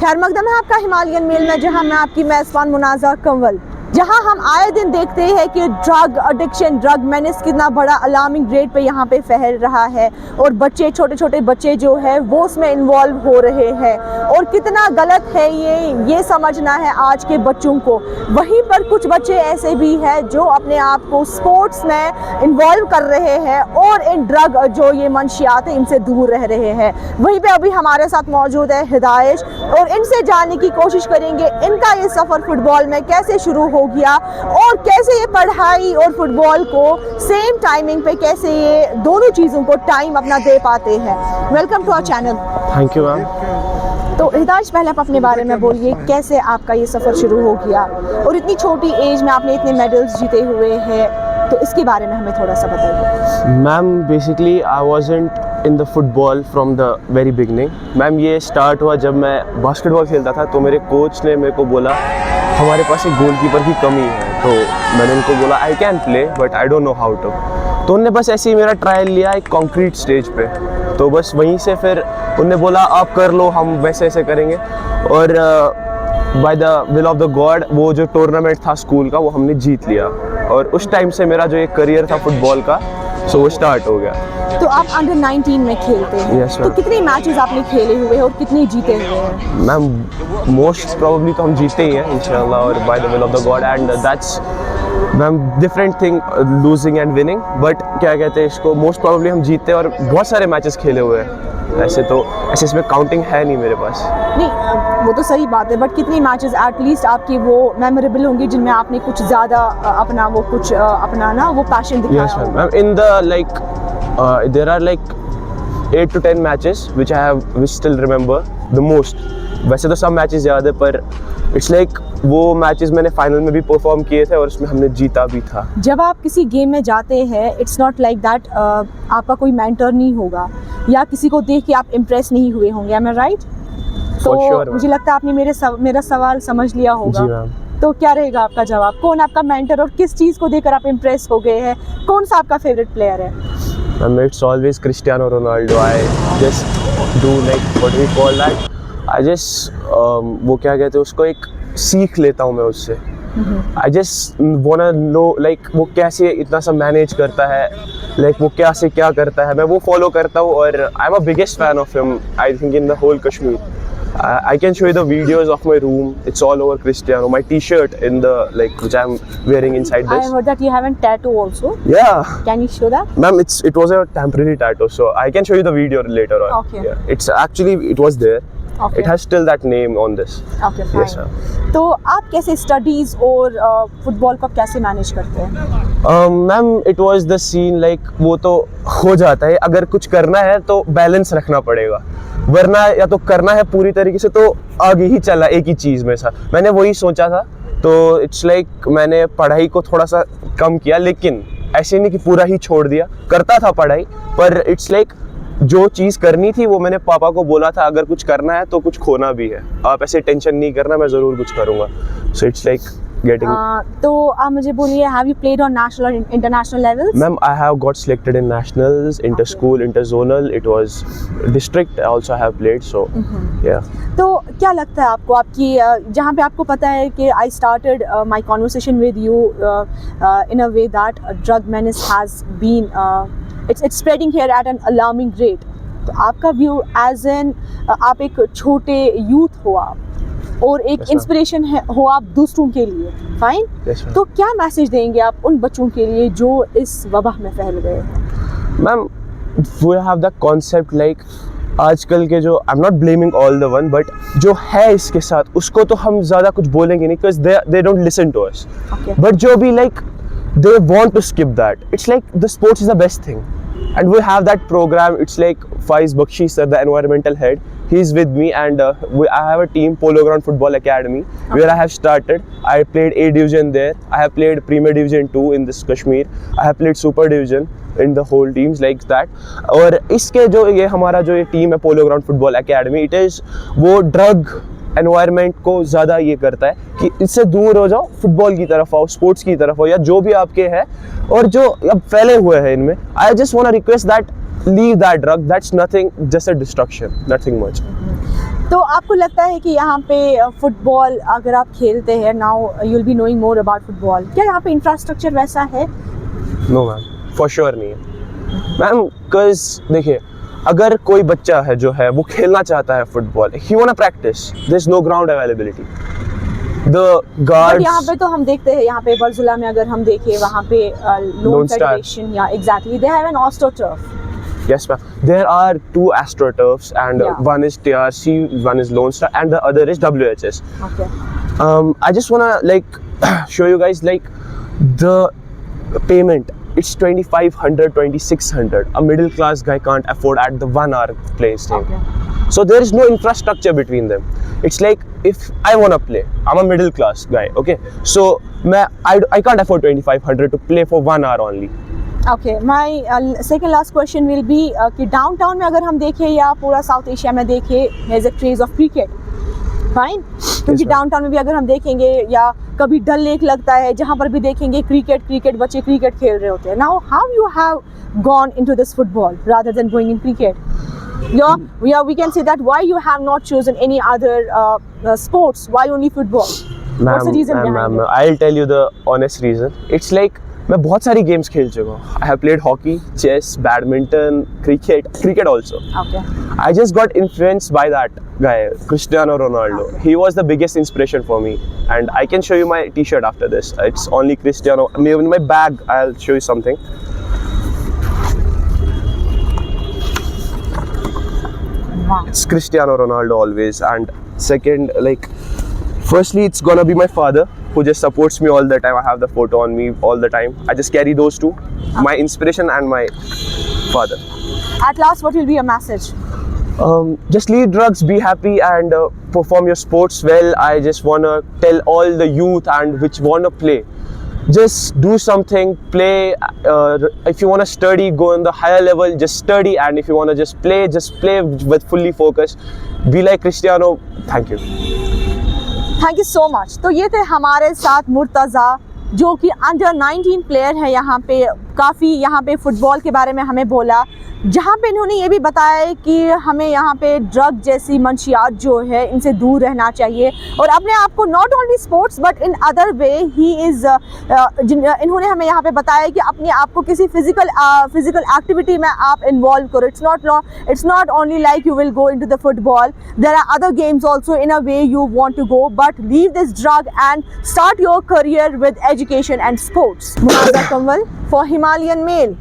खैर मकदम है आपका हिमालयन मेल में, जहां मैं आपकी मेज़बान मुनाज़ा कंवल, जहां हम आए दिन देखते हैं कि ड्रग एडिक्शन, ड्रग मेनेस कितना बड़ा अलार्मिंग रेट पे यहाँ पे फैल रहा है और बच्चे, छोटे छोटे बच्चे जो है वो उसमें इन्वॉल्व हो रहे हैं और कितना गलत है ये समझना है आज के बच्चों को। वहीं पर कुछ बच्चे ऐसे भी हैं जो अपने आप को स्पोर्ट्स में इन्वॉल्व कर रहे हैं और इन ड्रग जो ये मंशियात है इनसे दूर रह रहे हैं। वहीं पर अभी हमारे साथ मौजूद है हिदायश और इनसे जानने की कोशिश करेंगे इनका ये सफ़र फुटबॉल में कैसे शुरू हो गया और कैसे ये पढ़ाई और फुटबॉल को सेम टाइमिंग पे कैसे ये दोनों चीज़ों को टाइम अपना दे पाते हैं। Welcome to our channel. Thank you ma'am. तो हिदायश, पहले आप अपने बारे में बोलिए, कैसे आपका ये सफ़र शुरू हो गया और इतनी छोटी एज में आपने इतने मेडल्स जीते हुए हैं, तो इसके बारे में हमें थोड़ा सा बताइए। Ma'am basically I wasn't in the football from the very beginning. Ma'am ये स्टार्ट हुआ जब मैं बास्केटबॉल खेलता था, तो मेरे कोच ने मेरे को बोला हमारे पास एक गोलकीपर की कमी है, तो मैंने उनको बोला I can play but I don't know how to. तो उन्होंने बस ऐसे ही मेरा ट्रायल लिया एक कंक्रीट स्टेज पे, तो बस वहीं से फिर उन्होंने बोला आप कर लो, हम वैसे ऐसे करेंगे। और by the will of the God वो जो टूर्नामेंट था स्कूल का वो हमने जीत लिया और उस टाइम से मेरा जो एक करियर था फुटबॉल का सो वो स्टार्ट हो गया। तो आप अंडर 19 में खेलते हैं? Yes, तो कितने मैचेस आपने खेले हुए हैं और कितने जीते हुए हैं? मैम मोस्ट प्रोबेबली तो हम जीते ही हैं इंशाल्लाह और by the will of the God, and that's ma'am different thing losing and winning, but क्या कहते हैं इसको, मोस्ट प्रोबेबली हम जीते और बहुत सारे मैचेस खेले हुए हैं। ऐसे इसमें काउंटिंग है नहीं मेरे पास। नहीं वो तो सही बात है, बट कितनी मैचेस एटलीस्ट आपकी वो मेमोरेबल होंगी जिनमें आपने कुछ ज़्यादा अपना वो कुछ अपना ना वो पैशन दिखाया? Yes ma'am, in the like there are like 8 to 10 matches which I still remember the most. वैसे तो सब मैचेस याद है पर इट्स लाइक वो मैचेस मैंने फाइनल में भी परफॉर्म किए थे और उसमें हमने जीता भी था। जब आप किसी गेम में जाते हैं इट्स नॉट लाइक दैट आपका कोई मेंटर नहीं होगा या किसी को देख के आप इम्प्रेस नहीं हुए होंगे, am I right? तो sure, मुझे लगता है आपने मेरा सवाल समझ लिया होगा। जी मैम। तो क्या रहेगा आपका जवाब? कौन आपका मेंटर और किस चीज़ को देखकर आप इम्प्रेस हो गए हैं? कौन सा आपका फेवरेट प्लेयर है? It's always Cristiano Ronaldo. I just do like what we call that. I just वो क्या कहते हैं उसको, एक सीख लेता हूँ मैं उससे। I just wanna know like वो कैसे इतना सा मैनेज करता है, like वो क्या से क्या करता है, मैं वो फॉलो करता हूँ और I'm a biggest fan of him. I think in the whole Kashmir. I can show you the videos of my room. It's all over Cristiano. My T-shirt in the like which I'm wearing inside this. I heard that you have a tattoo also. Yeah. Can you show that? Ma'am, it was a temporary tattoo, so I can show you the video later on. Okay. Yeah. It was there. Okay. It has still that name on this. Okay, fine. Yes, ma'am. तो आप कैसे studies और football को कैसे manage करते हैं? Ma'am it was the scene like वो तो हो जाता है, अगर कुछ करना है तो बैलेंस रखना पड़ेगा, वरना या तो करना है पूरी तरीके से तो आगे ही चला एक ही चीज़ में सा। मैंने वही सोचा था, तो इट्स लाइक मैंने पढ़ाई को थोड़ा सा कम किया, लेकिन ऐसे नहीं कि पूरा ही छोड़ दिया, करता था पढ़ाई, पर इट्स लाइक जो चीज़ करनी थी वो मैंने पापा को बोला था अगर कुछ करना है तो कुछ खोना भी है, आप ऐसे टेंशन नहीं करना, मैं ज़रूर कुछ करूँगा। सो इट्स लाइक getting तो आप मुझे बोलिए, have you played on national or international levels? Ma'am, I have got selected in nationals, inter-school, inter-zonal. It was district. I also have played. So yeah. तो क्या लगता है आपको, आपकी जहाँ पे आपको पता है कि I started my conversation with you in a way that drug menace has been it's spreading here at an alarming rate. तो आपका व्यू एज एन आप एक छोटे यूथ हो आप और एक इंस्पिरेशन हो आप दूसरों के लिए, फाइन? तो क्या मैसेज देंगे आप उन बच्चों के लिए जो इस वबा में फैल गए? Ma'am we have the concept like आजकल के जो, I am not blaming all the one, but जो है इसके साथ उसको तो हम ज़्यादा कुछ बोलेंगे नहीं because they don't listen to us, but जो भी like they want to skip that, it's like the sports is the best thing and we have that program. It's like Faiz Bakshi sir, the environmental head, he's with me, and I have a team, Polo Ground Football Academy, where I have started. I played A division there, I have played Premier Division 2 in this Kashmir, I have played Super Division in the whole teams like that. और इसके जो ये हमारा जो ये team है Polo Ground Football Academy, it is वो drug environment को ज़्यादा ये करता है कि इससे दूर हो जाओ, फुटबॉल की तरफ आओ, स्पोर्ट्स की तरफ आओ, या जो भी आपके है और जो अब फैले हुए हैं इनमें, I just want to request that leave that drug, that's nothing, just a distraction, nothing much. तो आपको लगता है कि यहाँ पे फुटबॉल अगर आप खेलते हैं, now you will be knowing more about football, क्या यहाँ पे इंफ्रास्ट्रक्चर वैसा है? नो मैम, फॉर श्योर नहीं है मैम। बिकॉज देखिए, अगर कोई बच्चा है जो है वो खेलना चाहता है football, he want practice, there is no ground availability, the but guards. यहाँ पे तो हम देखते हैं, यहाँ पे बरजुला में अगर हम देखें, वहाँ पे लोन Lone Star. फेडरेशन या exactly they have an astroturf. Yes, ma'am. There are 2 AstroTurfs, and Yeah. one is TRC, one is Lone Star, and the other is WHS. Okay. I just wanna like show you guys like the payment. It's 2,500, 2,600. A middle class guy can't afford at the 1 hour playing stadium. Okay. So there is no infrastructure between them. It's like if I wanna play, I'm a middle class guy, okay? So I can't afford 2,500 to play for 1 hour only. Okay, my second last question will be कि downtown में अगर हम देखें या पूरा south Asia में देखें, there is a craze of cricket, fine, क्योंकि ma'am. डाउनटाउन में भी अगर हम देखेंगे या कभी डल लेक लगता है, जहाँ पर भी देखेंगे क्रिकेट बच्चे क्रिकेट खेल रहे होते हैं. Now how you have gone into this football rather than going in cricket? Yeah, we can say that why you have not chosen any other sports, why only football? What's the reason behind it? I'll tell you the honest reason. It's like मैं बहुत सारी games खेल चुका हूँ. I have played hockey, chess, badminton, cricket also. Okay. I just got influenced by that guy, Cristiano Ronaldo. Okay. He was the biggest inspiration for me, and I can show you my T-shirt after this. It's only Cristiano. In my bag, I'll show you something. Wow. It's Cristiano Ronaldo always. And second, like, firstly, it's gonna be my father, who just supports me all the time. I have the photo on me all the time. I just carry those two, my inspiration and my father. At last, what will be your message? Just leave drugs, be happy, and perform your sports well. I just wanna tell all the youth and which wanna play, just do something, play. If you wanna study, go on the higher level, just study. And if you wanna just play with fully focus. Be like Cristiano. Thank you. Thank you so much. तो ये थे हमारे साथ मुर्तज़ा, जो कि under 19 player है. यहाँ पे काफ़ी यहाँ पे फुटबॉल के बारे में हमें बोला, जहाँ पे इन्होंने ये भी बताया कि हमें यहाँ पे ड्रग जैसी मंशियात जो है इनसे दूर रहना चाहिए, और अपने आप को not only sports but in other way he is इन्होंने हमें यहाँ पे बताया कि अपने आप को किसी फिजिकल एक्टिविटी में आप इन्वॉल्व करो. It's not only like you will go into the football, there are other games also in a way you want to go, but leave this drug and start your career with education and sports. Munaza Kanwal for Himalayan mail.